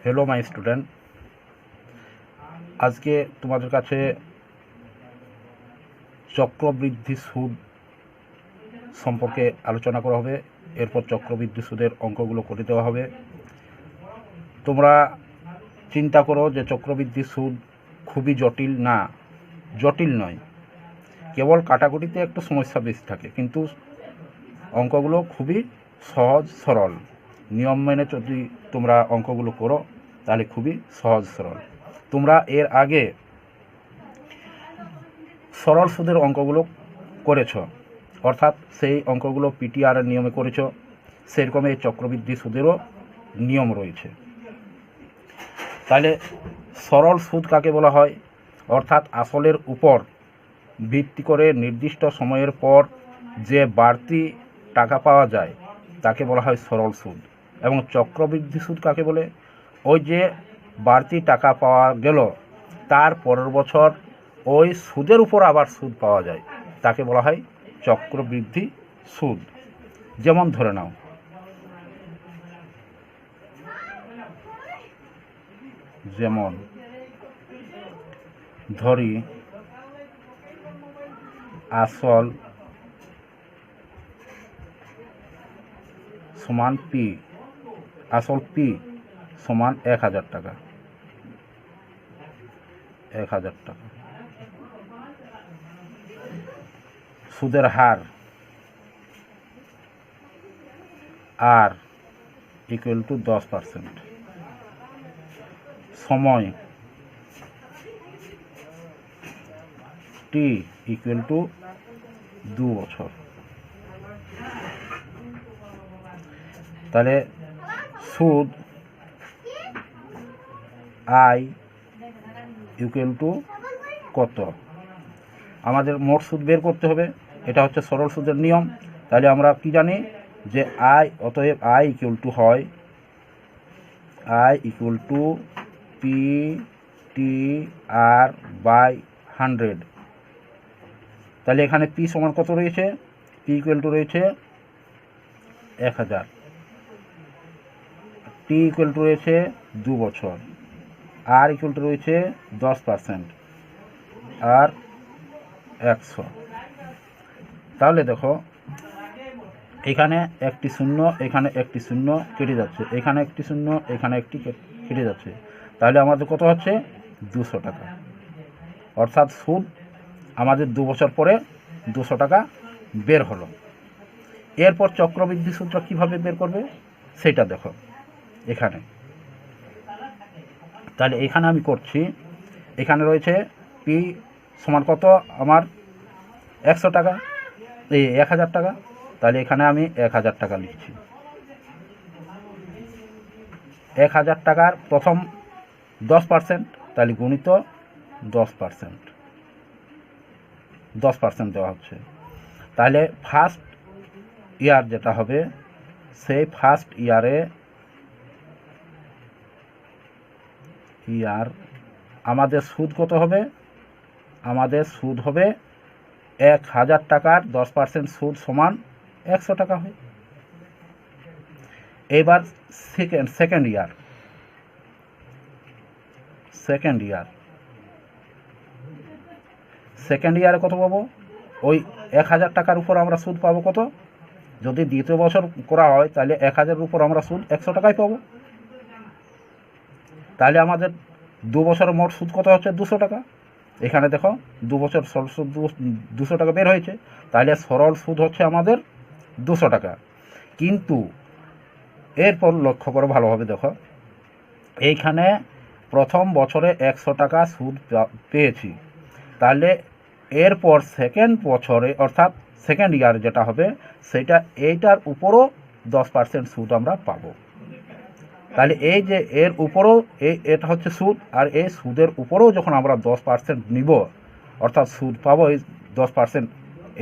Hello my student, আজকে তোমাদের কাছে চক্রবৃদ্ধি সুদ সম্পর্কে আলোচনা করা হবে। এরপর চক্রবৃদ্ধি সুদের অঙ্কগুলো করে দেওয়া হবে। তোমরা চিন্তা করো যে চক্রবৃদ্ধি সুদ খুবই জটিল না, জটিল নয়, কেবল কাটাকুটিতে একটু সমস্যা বেশি থাকে, কিন্তু অঙ্কগুলো খুবই সহজ সরল। নিয়ম মেনে যদি তোমরা অঙ্কগুলো করো তাহলে খুবই সহজ সরল। তোমরা এর আগে সরল সুদের অঙ্কগুলো করেছ, অর্থাৎ সেই অঙ্কগুলো পিটিআরের নিয়মে করেছ, সেরকম এই চক্রবৃদ্ধি সুদেরও নিয়ম রয়েছে। তাহলে সরল সুদ কাকে বলা হয়? অর্থাৎ আসলের উপর ভিত্তি করে নির্দিষ্ট সময়ের পর যে বাড়তি টাকা পাওয়া যায় তাকে বলা হয় সরল সুদ। এবং চক্রবৃদ্ধি সুদ কাকে বলে? ওই যে বাড়তি টাকা পাওয়া গেল, তার পরের বছর ওই সুদের উপর আবার সুদ পাওয়া যায়, তাকে বলা হয় চক্রবৃদ্ধি সুদ। যেমন ধরে নাও, যেমন ধরি আসল সমান পি, আসল পি সমান 1000 টাকা, 1000 টাকা। সুদের হার আর ইকুয়াল টু 10%। সময় টি ইকুয়াল টু 2 বছর। তাহলে সুদ আই ইকুয়াল টু কত? আমাদের মোট সুদ বের করতে হবে, এটা হচ্ছে সরল সুদের নিয়ম। তাহলে আমরা কি জানি যে আই, অতএব আই ইকুয়াল টু হয় I equal to P T R by 100। তাহলে এখানে পি সমান কত রয়েছে? পি ইকুয়াল টু রয়েছে 1000, টি ইকুয়াল টু রয়েছে 2 বছর, আর ইকুয়াল টু রয়েছে 10%, আর 100। তাহলে দেখো, এখানে একটি শূন্য, এখানে একটি শূন্য কেটে যাচ্ছে, এখানে একটি শূন্য, এখানে একটি কেটে যাচ্ছে। তাহলে আমাদের কত হচ্ছে? 200 টাকা। অর্থাৎ সুদ আমাদের 2 বছর পরে 200 টাকা বের হলো। এরপর চক্রবৃদ্ধি সুদটা কীভাবে বের করবে সেটা দেখো এখানে। তাহলে এখানে আমি করছি, এখানে রয়েছে পি সমান কত? আমার 100 টাকা, এই 1000 টাকা। তাহলে এখানে আমি 1000 টাকা লিখছি। 1000 টাকার প্রথম 10%, তাহলে গুণিত 10%, 10% দেওয়া হচ্ছে। তাহলে ফার্স্ট ইয়ার যেটা হবে, সেই ফার্স্ট ইয়ারে আমাদের সুদ কত হবে? আমাদের সুদ হবে 1000 টাকার 10% সুদ সমান 100 টাকা হয়। এবার সেকেন্ড ইয়ারে কত পাবো? ওই 1000 টাকার উপর আমরা সুদ পাবো কত? যদি দ্বিতীয় বছর করা হয় তাহলে 1000 উপর আমরা সুদ 100 টাকায় পাবো। তাহলে আমাদের 2 বছরের মোট সুদ কত হচ্ছে? 200 টাকা। এখানে দেখো 2 বছর সরল সুদ 200 টাকা বের হয়েছে। তাহলে সরল সুদ হচ্ছে আমাদের 200 টাকা। কিন্তু এরপর লক্ষ্য করো ভালোভাবে, দেখো এইখানে প্রথম বছরে 100 টাকা সুদ পেয়েছি, তাহলে এরপর সেকেন্ড বছরে অর্থাৎ সেকেন্ড ইয়ার যেটা হবে সেটা এইটার উপরও 10% সুদ আমরা পাবো। তাহলে এই যে এর উপরেও এটা হচ্ছে সুদ, আর এই সুদের উপরেও যখন আমরা 10% নিব, অর্থাৎ সুদ পাবো এই 10%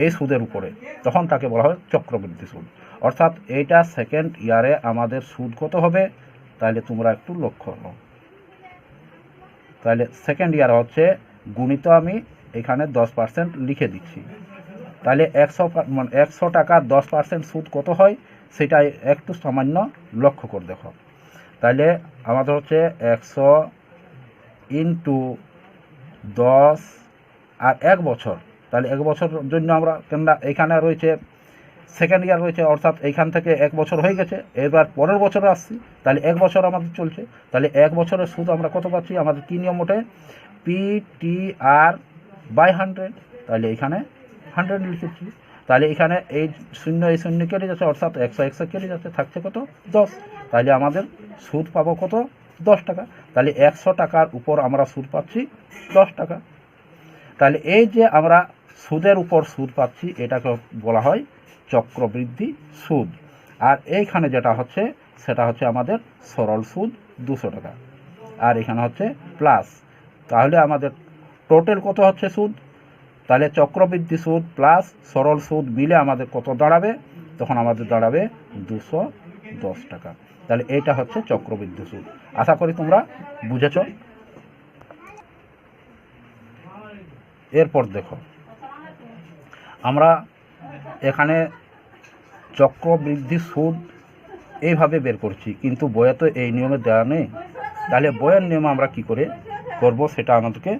এই সুদের উপরে, তখন তাকে বলা হয় চক্রবৃদ্ধি সুদ। অর্থাৎ এইটা সেকেন্ড ইয়ারে আমাদের সুদ কত হবে? তাহলে তোমরা একটু লক্ষ্য করো। তাহলে সেকেন্ড ইয়ার হচ্ছে গুণিত, আমি এখানে 10% লিখে দিচ্ছি। তাহলে 100 টাকা 10% সুদ কত হয় সেটা একটু সামান্য লক্ষ্য করে দেখো। তাহলে আমাদের হচ্ছে 100 ইন্টু 10 আর 1 বছর। তাহলে 1 বছরের জন্য আমরা কেননা এখানে রয়েছে সেকেন্ড ইয়ার রয়েছে, অর্থাৎ এইখান থেকে 1 বছর হয়ে গেছে, এবার পরের বছরে আসছি, তাহলে 1 বছর আমাদের চলছে। তাহলে 1 বছরের সুদ আমরা কত পাচ্ছি? আমাদের কী নিয়ম ওঠে? PTR/100। তাহলে এখানে 100 লিখেছি। তাহলে এখানে এই শূন্য কেটে যাচ্ছে, অর্থাৎ 100 কেটে যাচ্ছে, থাকছে কত? 10। তাহলে আমাদের সুদ পাবো কত? 10 টাকা। তাহলে 100 টাকার উপর আমরা সুদ পাচ্ছি 10 টাকা। তাহলে এই যে আমরা সুদের উপর সুদ পাচ্ছি এটাকে বলা হয় চক্রবৃদ্ধি সুদ। আর এইখানে যেটা হচ্ছে সেটা হচ্ছে আমাদের সরল সুদ 200 টাকা, আর এখানে হচ্ছে প্লাস। তাহলে আমাদের টোটাল কত হচ্ছে সুদ? তাহলে চক্রবৃদ্ধি সুদ প্লাস সরল সুদ মিলে আমাদের কত দাঁড়াবে? তখন আমাদের দাঁড়াবে 210 টাকা। তাহলে এইটা হচ্ছে চক্রবৃদ্ধি সুদ। আশা করি তোমরা বুঝেছ। এরপর দেখো, আমরা এখানে চক্রবৃদ্ধি সুদ এইভাবে বের করছি, কিন্তু বইয়ে তো এই নিয়মে দেওয়া নেই। তাহলে বইয়ের নিয়মে আমরা কি করে করব সেটা আমাদেরকে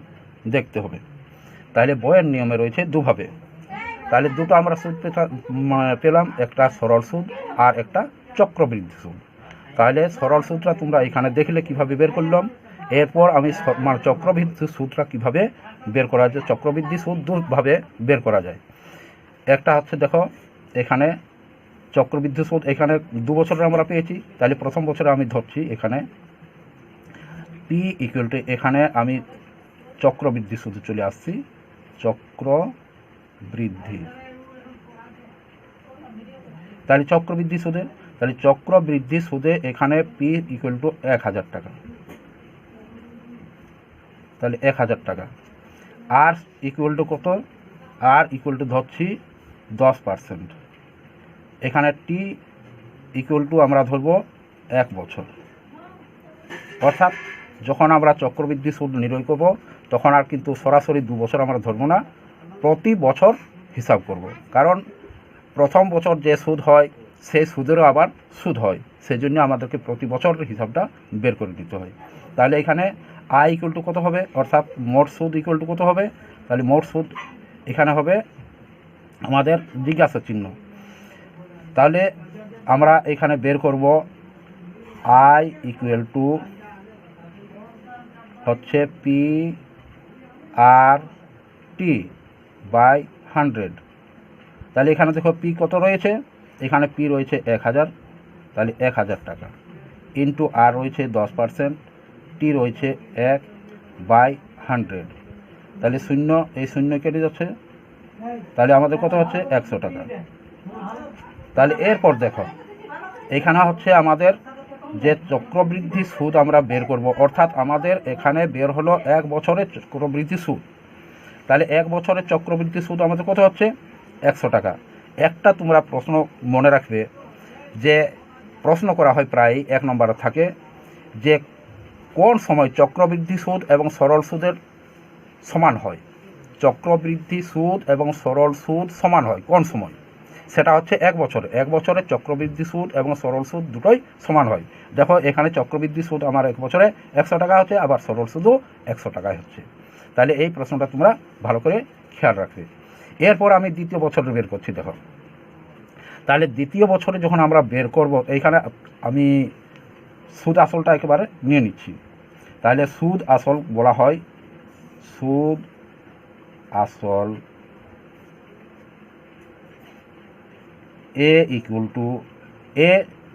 দেখতে হবে। তাহলে বইয়ের নিয়মে রয়েছে দুভাবে। তাহলে দুটো আমরা সুদ পেলাম, একটা সরল সুদ আর একটা চক্রবৃদ্ধি সুদ। তাহলে সরল সুদটা তোমরা এখানে দেখলে কিভাবে বের করলাম। এরপর আমি চক্রবৃদ্ধি সুদটা কিভাবে বের করা যায়। চক্রবৃদ্ধি সুদ দুভাবে বের করা যায়। একটা হচ্ছে দেখো, এখানে চক্রবৃদ্ধি সুদ এখানে 2 বছরের আমরা পেয়েছি। তাহলে প্রথম বছরে আমি ধরছি এখানে P = এখানে আমি চক্রবৃদ্ধি সুদে চলে আসছি, চক্রবৃদ্ধি। তাহলে চক্রবৃদ্ধি সুদে এখানে P = 1000 টাকা। তাহলে 1000 টাকা। আর ইকুয়াল টু কত? আর ইকুয়াল টু ধরছি 10%। এখানে T = আমরা ধরব 1 বছর। অর্থাৎ যখন আমরা চক্রবৃদ্ধি সুদ নির্ণয় করব তখন আর কিন্তু সরাসরি 2 বছর আমরা ধরব না, প্রতি বছর হিসাব করব। কারণ প্রথম বছর যে সুদ হয় সেই সুদেরও আবার সুদ হয়, সেই জন্য আমাদেরকে প্রতি বছর হিসাবটা বের করে দিতে হয়। তাহলে এখানে I = কত হবে? অর্থাৎ মোট সুদ = কত হবে? তাহলে মোট সুদ এখানে হবে আমাদের জিজ্ঞাসা চিহ্ন। তাহলে আমরা এখানে বের করব I = হচ্ছে PRT/100। তাহলে এখানে দেখো P কত রয়েছে? এখানে P রয়েছে 1000। তাহলে 1000 টাকা ইন্টু আর রয়েছে 10%, T রয়েছে 1/100। তাহলে এই শূন্য কেটে যাচ্ছে। তাহলে আমাদের কত হচ্ছে? 100 টাকা। তাহলে এরপর দেখো, এখানে হচ্ছে আমাদের যে চক্রবৃদ্ধি সুদ আমরা বের করব, অর্থাৎ আমাদের এখানে বের হলো 1 বছরের চক্রবৃদ্ধি সুদ। তাহলে 1 বছরের চক্রবৃদ্ধি সুদ আমাদের কত হচ্ছে? 100 টাকা। একটা তোমরা প্রশ্ন মনে রাখবে, যে প্রশ্ন করা হয় প্রায় 1 নম্বরে থাকে, যে কোন সময় চক্রবৃদ্ধি সুদ এবং সরল সুদের সমান হয়। চক্রবৃদ্ধি সুদ এবং সরল সুদ সমান হয় কোন সময়? সেটা হচ্ছে 1 বছরে। 1 বছরে চক্রবৃদ্ধি সুদ এবং সরল সুদ দুটোই সমান হয়। দেখো এখানে চক্রবৃদ্ধি সুদ আমার 1 বছরে 100 টাকা হচ্ছে, আবার সরল সুদও 100 টাকায় হচ্ছে। তাহলে এই প্রশ্নটা তোমরা ভালো করে খেয়াল রাখবে। এরপর আমি দ্বিতীয় বছরে বের করছি। দেখো, তাহলে দ্বিতীয় বছরে যখন আমরা বের করব, এইখানে আমি সুদ আসলটা একেবারে নিয়ে নিচ্ছি। তাহলে সুদ আসল বলা হয় সুদ আসল A =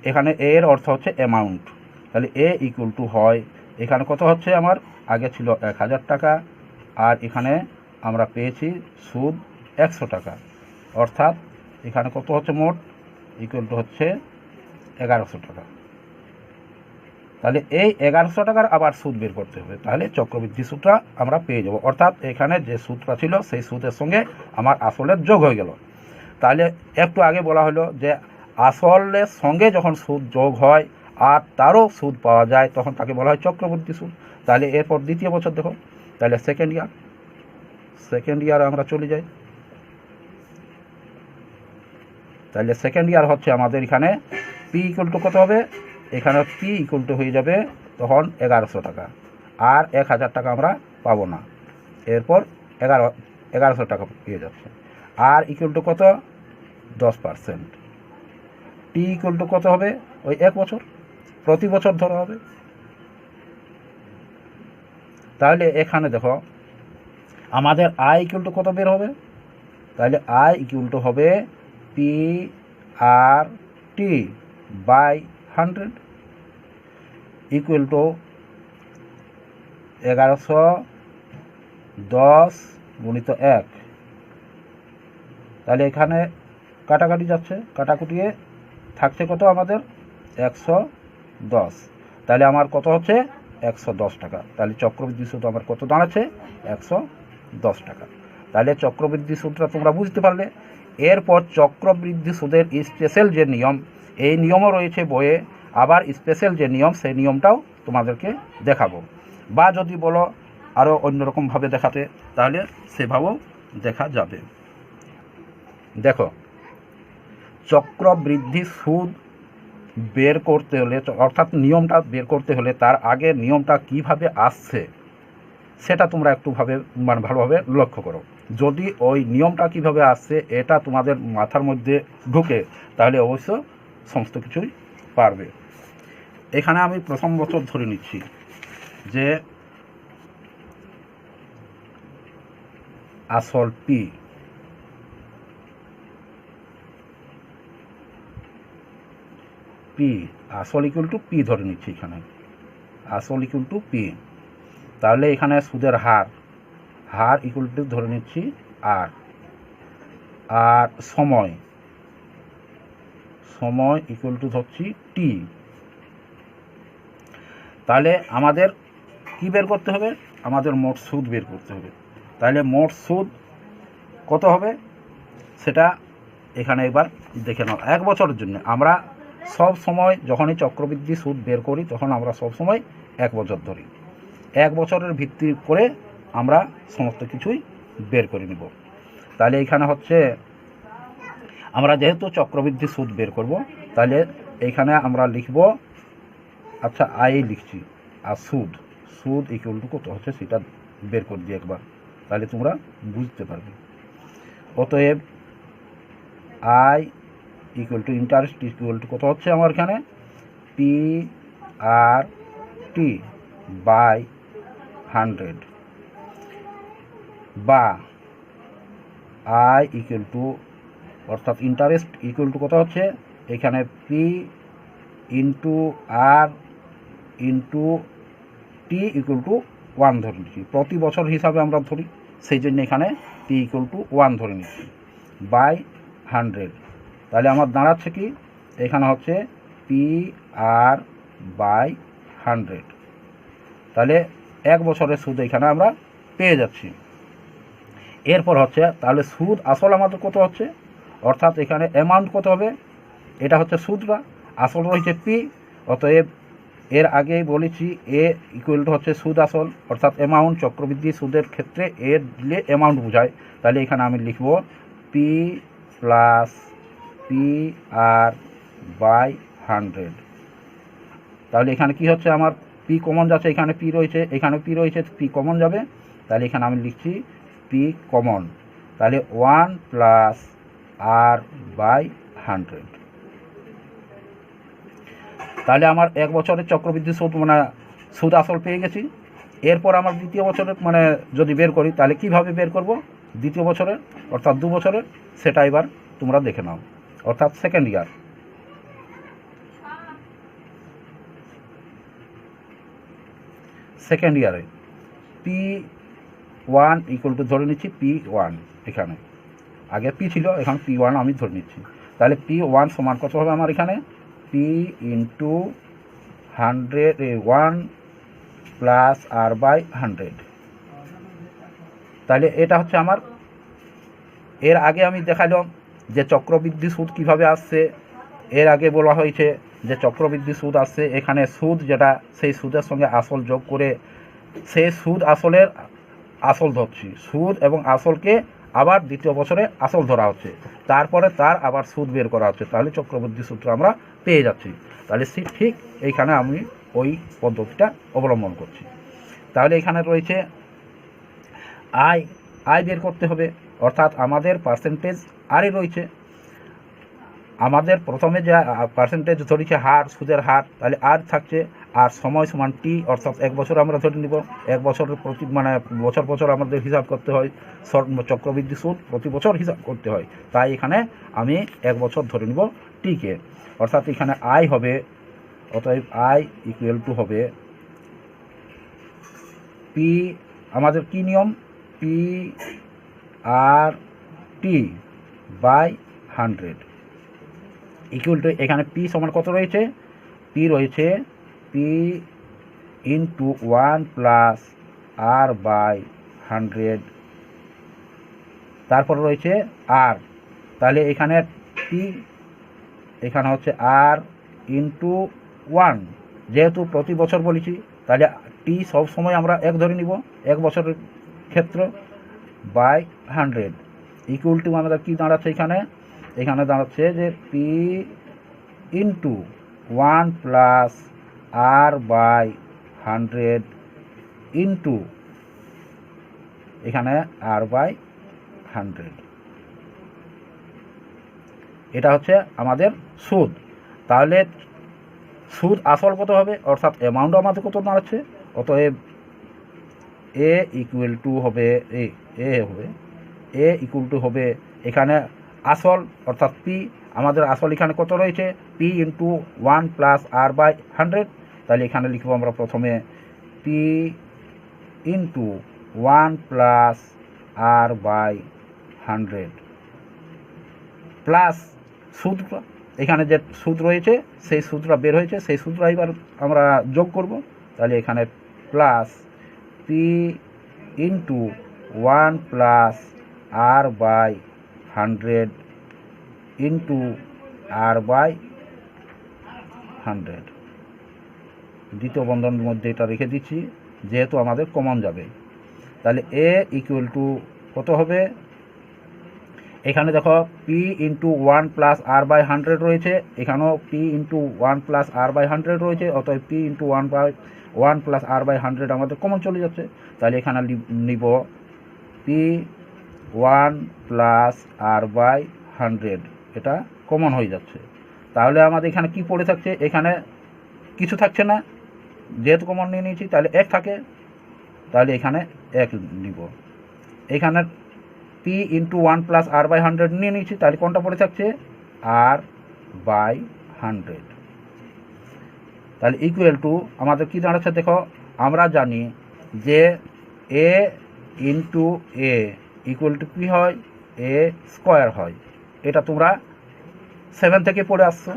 এখানে A এর অর্থ হচ্ছে অ্যামাউন্ট। তাহলে A = হয়, এখানে কত হচ্ছে? আমার আগে ছিল 1000 টাকা, আর এখানে আমরা পেয়েছি সুদ 100 টাকা। অর্থাৎ এখানে কত হচ্ছে? মোট হচ্ছে 1100 টাকা। তাহলে এই 1100 টাকার আবার সুদ বের করতে হবে। তাহলে চক্রবৃদ্ধি সুদটা আমরা পেয়ে যাব। অর্থাৎ এখানে যে সুদটা ছিল সেই সুদের সঙ্গে আমার আসলের যোগ হয়ে গেল। তাহলে একটু আগে বলা হলো যে আসলের সঙ্গে যখন সুদ যোগ হয় আর তারও সুদ পাওয়া যায় তখন তাকে বলা হয় চক্রবৃদ্ধি সুদ। তাহলে এরপর দ্বিতীয় বছর দেখো, তাহলে সেকেন্ড ইয়ারে আমরা চলে যাই। তাহলে সেকেন্ড ইয়ার হচ্ছে আমাদের এখানে P = কত হবে? এখানে পি ইকুয়াল টু হয়ে যাবে তখন 1100 টাকা, আর 1000 টাকা আমরা পাবো না, এরপর 1100 টাকা পেয়ে যাচ্ছে। আর ইকুয়াল টু কত? 10%। টি ইকুয়াল টু কত হবে? ওই 1 বছর, প্রতি বছর ধরা হবে। তাহলে এখানে দেখো আমাদের আই ইকুয়াল টু কত বের হবে? তাহলে আই ইকুয়াল টু হবে P R T by 100 equal to 1110 গুণিত 1। তাহলে এখানে কাটাকাটি যাচ্ছে, কাটাকুটিয়ে থাকছে কত আমাদের? 110। তাহলে আমার কত হচ্ছে? 110 টাকা। তাহলে চক্রবৃদ্ধি সুদ আমার কত দাঁড়াচ্ছে? 110 টাকা। তাহলে চক্রবৃদ্ধি সুদটা তোমরা বুঝতে পারলে। এরপর চক্রবৃদ্ধি সুদের স্পেশাল যে নিয়ম, এই নিয়মও রয়েছে বইয়ে, আবার স্পেশাল যে নিয়ম সেই নিয়মটাও তোমাদেরকে দেখাবো, বা যদি বলো আরও অন্যরকমভাবে দেখাতে তাহলে সেভাবেও দেখা যাবে। দেখো, চক্রবৃদ্ধি সুদ বের করতে হলে, অর্থাৎ নিয়মটা বের করতে হলে তার আগে নিয়মটা কিভাবে আসছে সেটা তোমরা একটুভাবে ভালোভাবে লক্ষ্য করো। যদি ওই নিয়মটা কিভাবে আসছে এটা তোমাদের মাথার মধ্যে ঢুকে তাহলে অবশ্য সমস্ত কিছুই পারবে। এখানে আমি প্রথম বছর ধরে নিচ্ছি যে আসল পি, আসল ইকুয়াল টু পি ধরে নিচ্ছি, এখানে আসল ইকুয়াল টু পি। তাহলে এখানে সুদের হার ইকুয়াল টু ধরে নিচ্ছি আর, সময় ইকুয়াল টু ধরছি টি। তাহলে আমাদের কি বের করতে হবে? আমাদের মোট সুদ বের করতে হবে। তাহলে মোট সুদ কত হবে সেটা এখানে একবার দেখে নাও। 1 বছরের জন্য আমরা সব সময় যখনই চক্রবৃদ্ধি সুদ বের করি তখন আমরা সব সময় 1 বছর ধরি। 1 বছরের ভিত্তি করে আমরা সমস্ত কিছুই বের করে নিব। তাহলে এখানে হচ্ছে আমরা যেহেতু চক্রবৃদ্ধি সুদ বের করব, তাহলে এইখানে আমরা লিখব, আচ্ছা আই লিখছি, আর সুদ ইকুয়াল টু কত হচ্ছে সেটা বের করে দিই একবার, তাহলে তোমরা বুঝতে পারবে। অতএব I equal two interest equal to কত হচ্ছে আমার এখানে? পি আর টি বাই 100, বা আই ইকুয়াল টু, অর্থাৎ ইন্টারেস্ট ইকুয়াল টু কত হচ্ছে এখানে? P into R into T equal to 1 ধরে নিচ্ছি, প্রতি বছর হিসাবে আমরা ধরি, সেই জন্য এখানে পি ইকুয়াল টু 1 ধরে নিচ্ছি বাই 100। তাহলে আমার দাঁড়াচ্ছে কি? এখানে হচ্ছে পি আর বাই 100। তাহলে 1 বছরের সুদ এখানে আমরা পেয়ে যাচ্ছি। এরপর হচ্ছে তাহলে সুদ আসল আমাদের কত হচ্ছে, অর্থাৎ এখানে অ্যামাউন্ট কত হবে? এটা হচ্ছে সুদটা, আসল রয়েছে পি। অতএব এর আগেই বলেছি এ ইকুয়াল টু হচ্ছে সুদ আসল, অর্থাৎ অ্যামাউন্ট। চক্রবৃদ্ধি সুদের ক্ষেত্রে এ দিলে অ্যামাউন্ট বোঝায়। তাহলে এখানে আমি লিখব P plus P R by 100। তাহলে এখানে কি হচ্ছে আমার? পি কমন যাচ্ছে, এখানে পি রয়েছে, এখানে পি রয়েছে, পি কমন যাবে। তাহলে এখানে আমি লিখছি পি কমন, তাহলে 1 প্লাস আর বাই 100। তাহলে আমার 1 বছরের চক্রবৃদ্ধি সুদ সুদ আসল পেয়ে গেছি। এরপর আমার দ্বিতীয় বছরের যদি বের করি তাহলে কিভাবে বের করব দ্বিতীয় বছরের, অর্থাৎ 2 বছরের, সেটা এবার তোমরা দেখে নাও। অর্থাৎ সেকেন্ড ইয়ারে P1 ইকুয়াল টু ধরে নিচ্ছি P1, এখানে আগে P ছিল, এখন P1 আমি ধরে নিচ্ছি। তাহলে P1 সমান কত হবে আমার এখানে? P into 100 plus R by 100। তাহলে এটা হচ্ছে আমার। এর আগে আমি দেখালাম যে চক্রবৃদ্ধি সুদ কিভাবে আসছে। এর আগে বলা হয়েছে যে চক্রবৃদ্ধি সুদ আসছে, এখানে সুদ যেটা সেই সুদের সঙ্গে আসল যোগ করে সেই সুদ আসলের আসল ধরছি, সুদ এবং আসলকে আবার দ্বিতীয় বছরে আসল ধরা হচ্ছে, তারপরে তার আবার সুদ বের করা হচ্ছে, তাহলে চক্রবৃদ্ধি সূত্র আমরা পেয়ে যাচ্ছি। তাহলে ঠিক এইখানে আমি ওই পদ্ধতিটা অবলম্বন করছি। তাহলে এখানে রয়েছে আয়, আয় বের করতে হবে, অর্থাৎ আমাদের পার্সেন্টেজ আরই রয়েছে। আমাদের প্রথমে যে পার্সেন্টেজ ধরেছে হার, সুদের হার, তাহলে আর থাকছে, আর সময় সমান টি, অর্থাৎ 1 বছর আমরা ধরে নিব। 1 বছরের প্রতি বছর বছর আমাদের হিসাব করতে হয়, চক্রবৃদ্ধি সুদ প্রতি বছর হিসাব করতে হয়, তাই এখানে আমি 1 বছর ধরে নিব টিকে। অর্থাৎ এখানে আয় হবে, অতএব আই ইকুয়াল টু হবে পি, আমাদের কি নিয়ম, P R T by 100 equal to, এখানে পি সমান কত রয়েছে, পি রয়েছে P into 1 plus R by 100, তারপর রয়েছে আর, তাহলে এখানে পি, এখানে হচ্ছে আর ইন্টু 1, যেহেতু প্রতি বছর বলেছি তাহলে টি সব সময় আমরা 1 ধরে নিব 1 বছরের ক্ষেত্রে, বাই 100 ইকুয়াল টু আমাদের কী দাঁড়াচ্ছে, এখানে দাঁড়াচ্ছে যে P into 1 plus R by 100 into এখানে আর বাই 100, এটা হচ্ছে আমাদের সুদ। তাহলে সুদ আসল কত হবে, অর্থাৎ অ্যামাউন্ট আমাদের কত দাঁড়াচ্ছে, অতএব এ ইকুয়াল টু হবে এ ইকুয়াল টু হবে এখানে আসল, অর্থাৎ পি, আমাদের আসল এখানে কত রয়েছে, P into 1 plus R by 100, তাহলে এখানে লিখব আমরা প্রথমে P into 1 plus R by 100 plus সুদটা, এখানে যে সুদ রয়েছে সেই সুদটা বের হয়েছে, সেই সুদটা এবার আমরা যোগ করব, তাহলে এখানে plus P into 1 plus R by 100 into R by 100, দ্বিতীয় বন্ধনের মধ্যে এটা রেখে দিচ্ছি যেহেতু আমাদের কমন যাবে। তাহলে এ ইকুয়াল টু কত হবে, এখানে দেখো P into 1 plus R by 100 রয়েছে, এখানেও P into 1 plus R by 100 রয়েছে, অতএব P into 1 plus R by 100 আমাদের কমন চলে যাচ্ছে, তাহলে এখানে নিব পি 1 প্লাস আর বাই 100, এটা কমন হয়ে যাচ্ছে। তাহলে আমাদের এখানে কি পড়ে থাকছে, এখানে কিছু থাকছে না, যেহেতু কমন নিয়ে নিয়েছি তাহলে 1 থাকে, তাহলে এখানে 1 নিব। এখানে P into 1 plus R by 100 নিয়ে নিয়েছি, তাহলে কোনটা পড়ে থাকছে, আর বাই 100, তাহলে ইকুয়াল টু আমাদের কী দাঁড়াচ্ছে, দেখো আমরা জানি যে এ ইন্টু এ ইকুয়াল টু কী হয়, এ স্কোয়ার হয়, এটা তোমরা 7 থেকে পড়ে আসছো।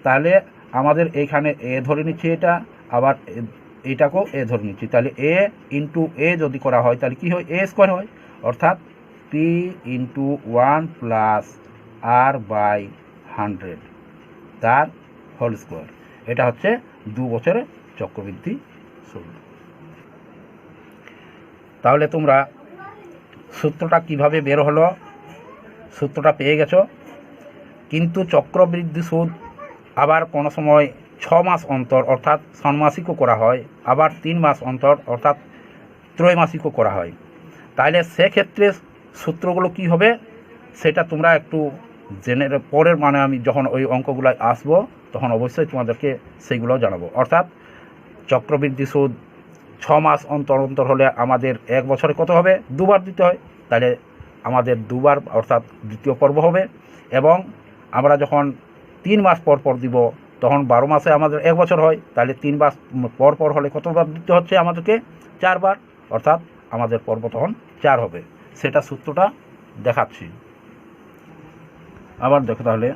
তাহলে আমাদের এইখানে এ ধরে নিচ্ছি, এটা আবার এইটাকেও এ ধরে নিচ্ছি, তাহলে এ ইন্টু এ যদি করা হয় তাহলে কী হয়, এ স্কোয়ার হয়, অর্থাৎ P into 1 plus R by 100 তার হোল স্কোয়ার, এটা হচ্ছে 2 বছরের চক্রবৃদ্ধি সুদ। তাহলে তোমরা সূত্রটা কিভাবে বের হলো, সূত্রটা পেয়ে গেছো। কিন্তু চক্রবৃদ্ধি সুদ আবার কোনো সময় 6 মাস অন্তর অর্থাৎ ষান্মাসিকও করা হয়, আবার 3 মাস অন্তর অর্থাৎ ত্রৈমাসিকও করা হয়। তাহলে সেক্ষেত্রে সূত্রগুলো কি হবে সেটা তোমরা একটু জেনে পরের আমি যখন ওই অঙ্কগুলো আসবো তখন অবশ্যই তোমাদেরকে সেইগুলো জানাবো। অর্থাৎ চক্রবৃদ্ধি সুদ 6 মাস অন্তর অন্তর হলে আমাদের 1 বছরে কত হবে, 2 বার দিতে হয়, তাহলে আমাদের 2 বার অর্থাৎ দ্বিতীয় পর্ব হবে। এবং আমরা যখন 3 মাস পর পর দিব তখন 12 মাসে আমাদের 1 বছর হয়, তাহলে 3 মাস পর পর হলে কতবার দিতে হচ্ছে আমাদেরকে, 4 বার, অর্থাৎ আমাদের পর্ব তখন 4 হবে। সেটা সূত্রটা দেখাচ্ছি। আবার দেখো তাহলে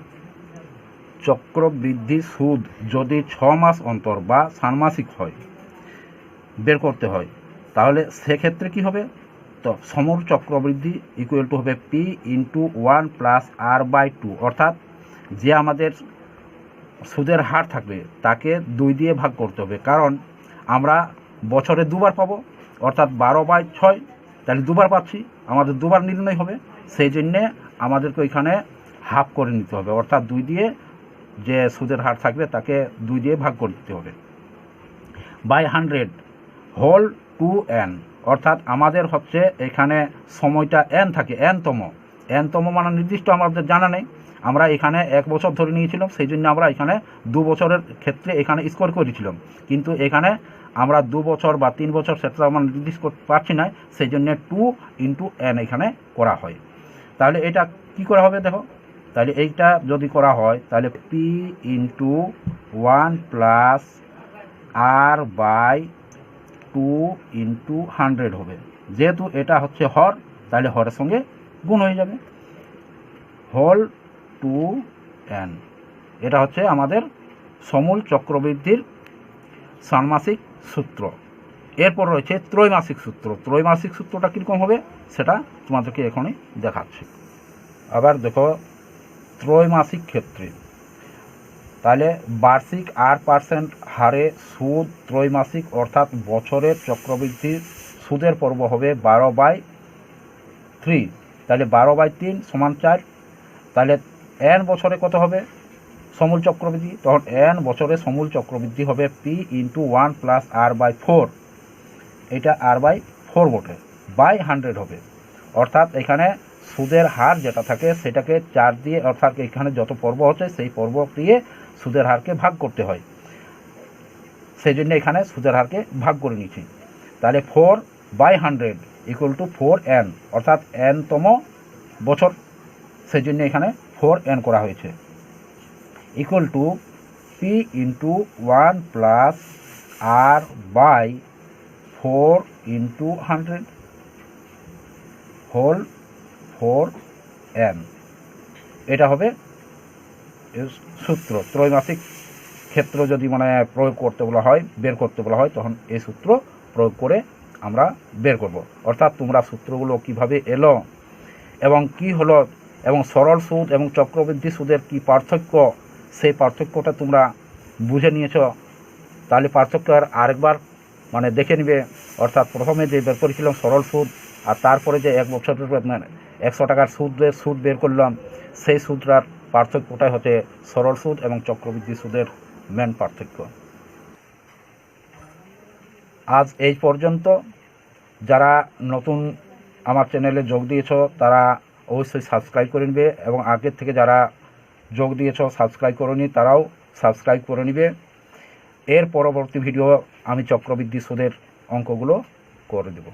চক্রবৃদ্ধি সুদ যদি 6 মাস অন্তর বা ষান্মাসিক হয় বের করতে হয়, তাহলে সেক্ষেত্রে কি হবে, তো সমর চক্রবৃদ্ধি ইকুয়াল টু হবে P into 1 plus R by 2, অর্থাৎ যে আমাদের সুদের হার থাকবে তাকে 2 দিয়ে ভাগ করতে হবে, কারণ আমরা বছরে 2 বার পাবো, অর্থাৎ 12/6, তাহলে 2 বার পাচ্ছি, আমাদের 2 বার নির্ণয় হবে, সেই জন্যে আমাদেরকে ওইখানে হাফ করে নিতে হবে, অর্থাৎ 2 দিয়ে যে সুদের হার থাকবে তাকে 2 দিয়ে ভাগ করে দিতে হবে। বাই 100 হোল টু এন, অর্থাৎ আমাদের হচ্ছে এখানে সময়টা এন থাকে, এনতম মানে নির্দিষ্ট আমাদের জানা নেই। আমরা এখানে 1 বছর ধরে নিয়েছিলাম, সেই জন্য আমরা এখানে 2 বছরের ক্ষেত্রে এখানে স্কোর করেছিলাম, কিন্তু এখানে আমরা 2 বছর বা 3 বছর সেটা আমরা নির্দিষ্ট করতে পারছি না, সেই জন্য 2 ইন্টু এন এখানে করা হয়। তাহলে এটা কি করা হবে দেখো, তাহলে এইটা যদি করা হয় তাহলে P into 1 plus R by 2 into 100 হবে। যেহেতু এটা হচ্ছে হর, তাহলে হরের সঙ্গে গুণ হয়ে যাবে, হোল টু এন। এটা হচ্ছে আমাদের সমূল চক্রবৃদ্ধির ষান্মাসিক সূত্র। এরপর রয়েছে ত্রৈমাসিক সূত্র। ত্রৈমাসিক সূত্রটা কীরকম হবে সেটা তোমাদেরকে এখনই দেখাচ্ছি। আবার দেখো ত্রৈমাসিক ক্ষেত্রে, তাহলে বার্ষিক 8% হারে সুদ ত্রৈমাসিক অর্থাৎ বছরের চক্রবৃদ্ধির সুদের পর্ব হবে 12/3। তাহলে 12/3 সমান 4। তাহলে এন বছরে কত হবে সমূল চক্রবৃদ্ধি, তখন এন বছরে সমূল চক্রবৃদ্ধি হবে পি ইন্টু 1 প্লাস r/4, এটা r/4 বটে, বাই 100 হবে। অর্থাৎ এখানে সুদের হার যেটা থাকে সেটাকে 4 দিয়ে, অর্থাৎ এখানে যত পর্ব হচ্ছে সেই পর্ব দিয়ে সুদের হারকে ভাগ করতে হয়, সেই জন্য এখানে সুদের হারকে ভাগ করে নিচ্ছি। তাহলে 4/100 ইকুয়াল টু 4n, অর্থাৎ এনতম বছর, সেই জন্য এখানে 4n করা হয়েছে, equal to P into 1 plus R by 4 into 100 whole 4n। এটা হবে সূত্র। ত্রৈমাসিক ক্ষেত্র যদি মানে প্রয়োগ করতে বলা হয়, বের করতে বলা হয়, তখন এই সূত্র প্রয়োগ করে আমরা বের করব। অর্থাৎ তোমরা সূত্রগুলো কিভাবে এলো এবং কি হলো এবং সরল সুদ এবং চক্রবৃদ্ধি সুদের কি পার্থক্য, সেই পার্থক্যটা তোমরা বুঝে নিয়েছ। তাহলে পার্থক্য আরেকবার মানে দেখে নিবে। অর্থাৎ প্রথমে যে বের করেছিলাম সরল সুদ, আর তারপরে যে 1 বছরের 100 টাকার সুদ বের করলাম, সেই সুদটার পার্থক্যটাই হচ্ছে সরল সুদ এবং চক্রবৃদ্ধি সুদের মেন পার্থক্য। আজ এই পর্যন্ত। যারা নতুন আমার চ্যানেলে যোগ দিয়েছ তারা অবশ্যই সাবস্ক্রাইব করে নেবে, এবং আগের থেকে যারা যোগ দিয়েছ সাবস্ক্রাইব করোনি তারাও সাবস্ক্রাইব করে নেবে। এর পরবর্তী ভিডিও আমি চক্রবৃদ্ধি সুদের অঙ্কগুলো করে দেব।